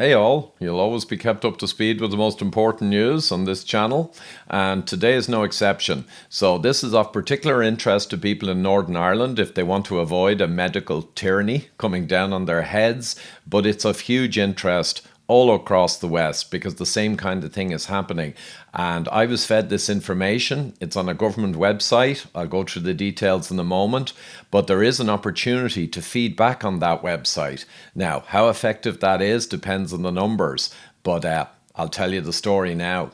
Hey all, you'll always be kept up to speed with the most important news on this channel, and today is no exception. So this is of particular interest to people in Northern Ireland if they want to avoid a medical tyranny coming down on their heads, but it's of huge interest all across the West because the same kind of thing is happening. And I was fed this information. It's on a government website. I'll go through the details in a moment, but there is an opportunity to feed back on that website. Now, how effective that is depends on the numbers, but I'll tell you the story now.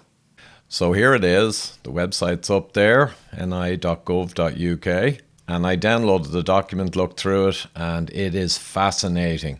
So here it is. The website's up there, ni.gov.uk, and I downloaded the document, looked through it, and it is fascinating.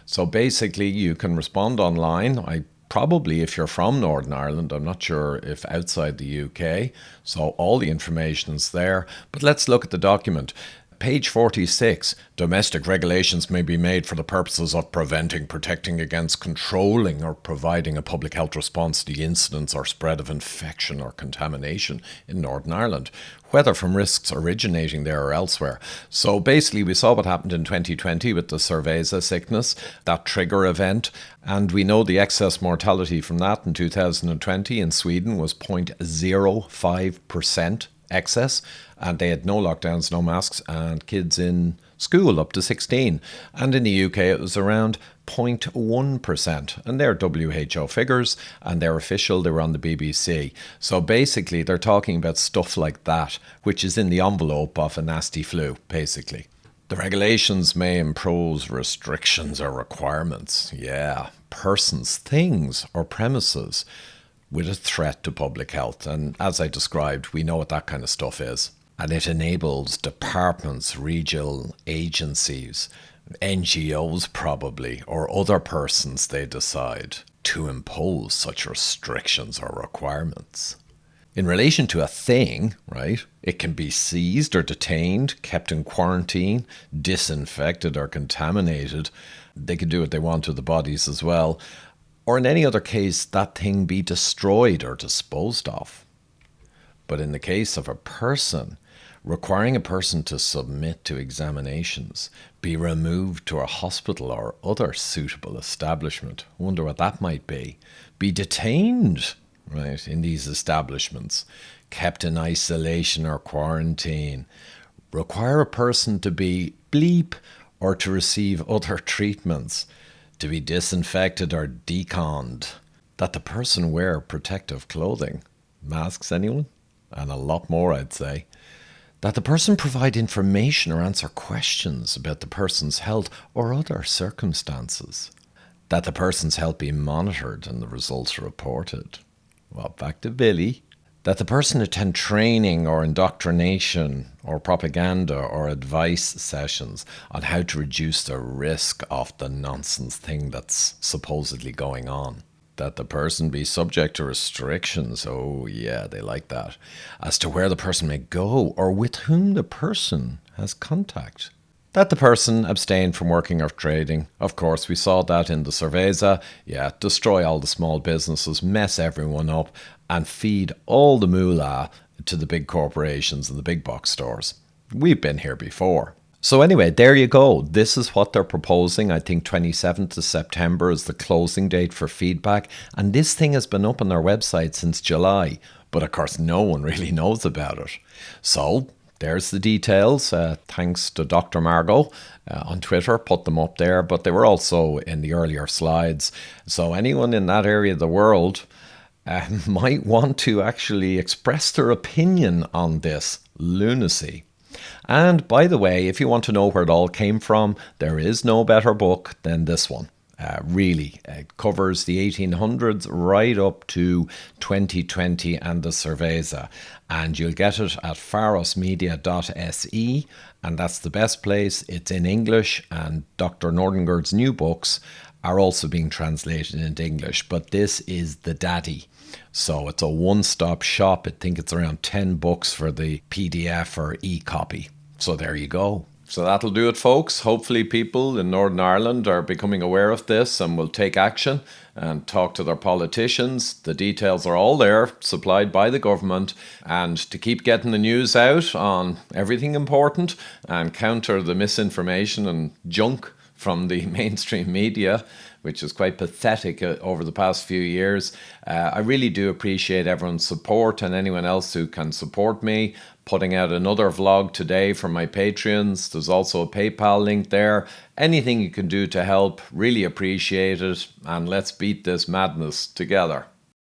So basically, you can respond online. Probably if you're from Northern Ireland, I'm not sure if outside the UK. So all the information is there. But let's look at the document. Page 46, domestic regulations may be made for the purposes of preventing, protecting against, controlling or providing a public health response to the incidence or spread of infection or contamination in Northern Ireland, whether from risks originating there or elsewhere. So basically we saw what happened in 2020 with the Cerveza sickness, that trigger event, and we know the excess mortality from that in 2020 in Sweden was 0.05% excess, and they had no lockdowns, no masks, and kids in school up to 16. And in the UK it was around 0.1%, and they're WHO figures, and they're official. They were on the BBC. So basically they're talking about stuff like that, which is in the envelope of a nasty flu, basically. The regulations may impose restrictions or requirements, persons, things, or premises with a threat to public health. And as I described, we know what that kind of stuff is. And it enables departments, regional agencies, NGOs probably, or other persons they decide to impose such restrictions or requirements. In relation to a thing, right, it can be seized or detained, kept in quarantine, disinfected or contaminated. They can do what they want to the bodies as well. Or in any other case, that thing be destroyed or disposed of. But in the case of a person, requiring a person to submit to examinations, be removed to a hospital or other suitable establishment, wonder what that might be detained, right, in these establishments, kept in isolation or quarantine, require a person to be bleep or to receive other treatments, to be disinfected or deconned, that the person wear protective clothing, masks anyone, and a lot more I'd say, that the person provide information or answer questions about the person's health or other circumstances, that the person's health be monitored and the results reported. Well, back to Billy. That the person attend training or indoctrination or propaganda or advice sessions on how to reduce the risk of the nonsense thing that's supposedly going on. That the person be subject to restrictions, oh yeah, they like that, as to where the person may go or with whom the person has contact. That the person abstain from working or trading. Of course, we saw that in the Cerveza. Destroy all the small businesses, mess everyone up, and feed all the moolah to the big corporations and the big box stores. We've been here before. So anyway, there you go. This is what they're proposing. I think 27th of September is the closing date for feedback. And this thing has been up on their website since July. But of course, no one really knows about it. So there's the details. Thanks to Dr. Margot on Twitter, put them up there, but they were also in the earlier slides. So anyone in that area of the world might want to actually express their opinion on this lunacy. And by the way, if you want to know where it all came from, there is no better book than this one. It covers the 1800s right up to 2020 and the Cerveza. And you'll get it at pharosmedia.se, and that's the best place. It's in English, and Dr. Nordengerd's new books are also being translated into English, but this is the daddy. So it's a one-stop shop. I think it's around 10 books for the PDF or e-copy. So there you go. So that'll do it, folks. Hopefully people in Northern Ireland are becoming aware of this and will take action and talk to their politicians. The details are all there, supplied by the government. And to keep getting the news out on everything important and counter the misinformation and junk from the mainstream media, which is quite pathetic over the past few years. I really do appreciate everyone's support and anyone else who can support me. Putting out another vlog today for my Patreons. There's also a PayPal link there. Anything you can do to help, really appreciate it. And let's beat this madness together.